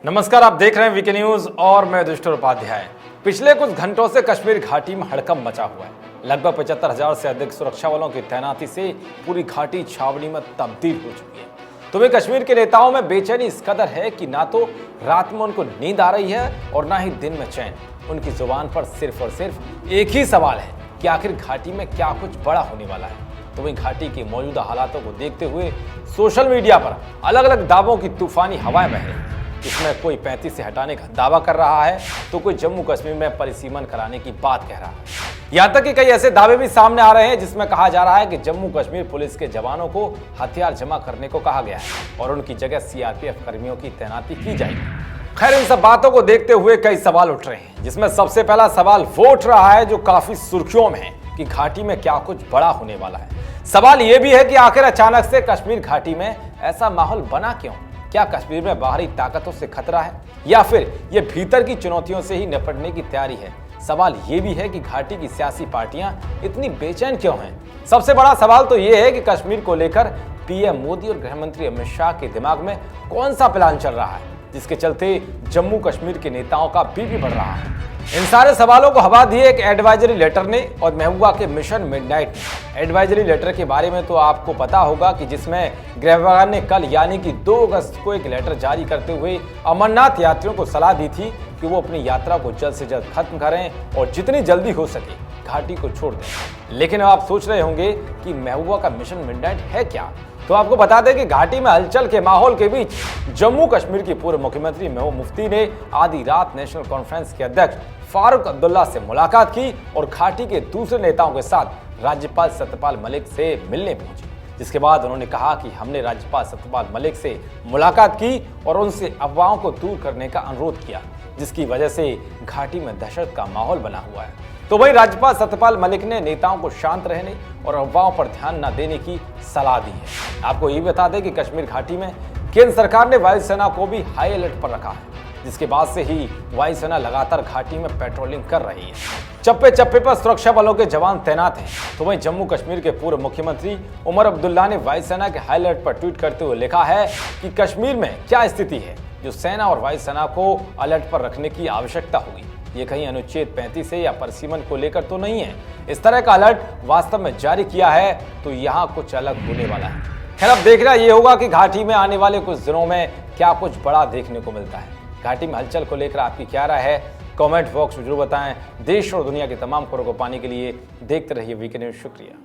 नमस्कार, आप देख रहे हैं वीके न्यूज और मैं युधिष्ठिर उपाध्याय। पिछले कुछ घंटों से कश्मीर घाटी में हड़कंप मचा हुआ है। लगभग 75,000 से अधिक सुरक्षा बलों की तैनाती से पूरी घाटी छावनी में तब्दील हो चुकी है। तो वे कश्मीर के नेताओं में बेचैनी इस कदर है कि ना तो रात में उनको नींद आ रही है और ना ही दिन में चैन। उनकी जुबान पर सिर्फ और सिर्फ एक ही सवाल है कि आखिर घाटी में क्या कुछ बड़ा होने वाला है। तो वहीं घाटी की मौजूदा हालातों को देखते हुए सोशल मीडिया पर अलग अलग दावों की तूफानी हवाएं बह रही। इसमें कोई 35 से हटाने का दावा कर रहा है तो कोई जम्मू कश्मीर में परिसीमन कराने की बात कह रहा है। यहां तक कि कई ऐसे दावे भी सामने आ रहे हैं जिसमें कहा जा रहा है कि जम्मू कश्मीर पुलिस के जवानों को हथियार जमा करने को कहा गया है और उनकी जगह सीआरपीएफ कर्मियों की तैनाती की जाएगी। खैर, इन सब बातों को देखते हुए कई सवाल उठ रहे हैं, जिसमें सबसे पहला सवाल वो उठ रहा है जो काफी सुर्खियों में है कि घाटी में क्या कुछ बड़ा होने वाला है। सवाल यह भी है कि आखिर अचानक से कश्मीर घाटी में ऐसा माहौल बना क्यों? क्या कश्मीर में बाहरी ताकतों से खतरा है या फिर ये भीतर की चुनौतियों से ही निपटने की तैयारी है? सवाल ये भी है कि घाटी की सियासी पार्टियां इतनी बेचैन क्यों हैं? सबसे बड़ा सवाल तो ये है कि कश्मीर को लेकर पीएम मोदी और गृह मंत्री अमित शाह के दिमाग में कौन सा प्लान चल रहा है, जिसके चलते जम्मू कश्मीर के नेताओं का बीपी बढ़ रहा है। इन सारे सवालों को हवा दी एक एडवाइजरी लेटर ने और महबूबा के मिशन मिडनाइट ने। एडवाइजरी लेटर के बारे में तो आपको पता होगा कि जिसमें गृह विभाग ने कल यानी कि 2 अगस्त को एक लेटर जारी करते हुए अमरनाथ यात्रियों को सलाह दी थी कि वो अपनी यात्रा को जल्द से जल्द खत्म करें और जितनी जल्दी हो सके घाटी को छोड़ दें। लेकिन अब आप सोच रहे होंगे कि महबूबा का मिशन मिडनाइट है क्या? तो आपको बता दें कि घाटी में हलचल के माहौल के बीच जम्मू कश्मीर की पूर्व मुख्यमंत्री महबूबा मुफ्ती ने आधी रात नेशनल कॉन्फ्रेंस के अध्यक्ष फारूक अब्दुल्ला से मुलाकात की और घाटी के दूसरे नेताओं के साथ राज्यपाल सत्यपाल मलिक से मिलने पहुंची। जिसके बाद उन्होंने कहा कि हमने राज्यपाल सत्यपाल मलिक से मुलाकात की और उनसे अफवाहों को दूर करने का अनुरोध किया, जिसकी वजह से घाटी में दहशत का माहौल बना हुआ है। तो वहीं राज्यपाल सत्यपाल मलिक ने नेताओं को शांत रहने और अफवाहों पर ध्यान न देने की सलाह दी है। आपको ये बता दें कि कश्मीर घाटी में केंद्र सरकार ने वायुसेना को भी हाई अलर्ट पर रखा है, जिसके बाद से ही वायुसेना लगातार घाटी में पेट्रोलिंग कर रही है। चप्पे चप्पे पर सुरक्षा बलों के जवान तैनात हैं। तो वहीं जम्मू कश्मीर के पूर्व मुख्यमंत्री उमर अब्दुल्ला ने वायुसेना के हाई अलर्ट पर ट्वीट करते हुए लिखा है कि कश्मीर में क्या स्थिति है जो सेना और वायुसेना को अलर्ट पर रखने की आवश्यकता होगी। ये कहीं अनुच्छेद 35 से या परिसीमन को लेकर तो नहीं है। इस तरह का अलर्ट वास्तव में जारी किया है तो यहाँ कुछ अलग होने वाला है। खैर, अब देखना ये होगा कि घाटी में आने वाले कुछ दिनों में क्या कुछ बड़ा देखने को मिलता है। घाटी में हलचल को लेकर आपकी क्या राय है? कमेंट बॉक्स में जरूर बताएं। देश और दुनिया की तमाम खबरों को पाने के लिए देखते रहिए वीके न्यूज। शुक्रिया।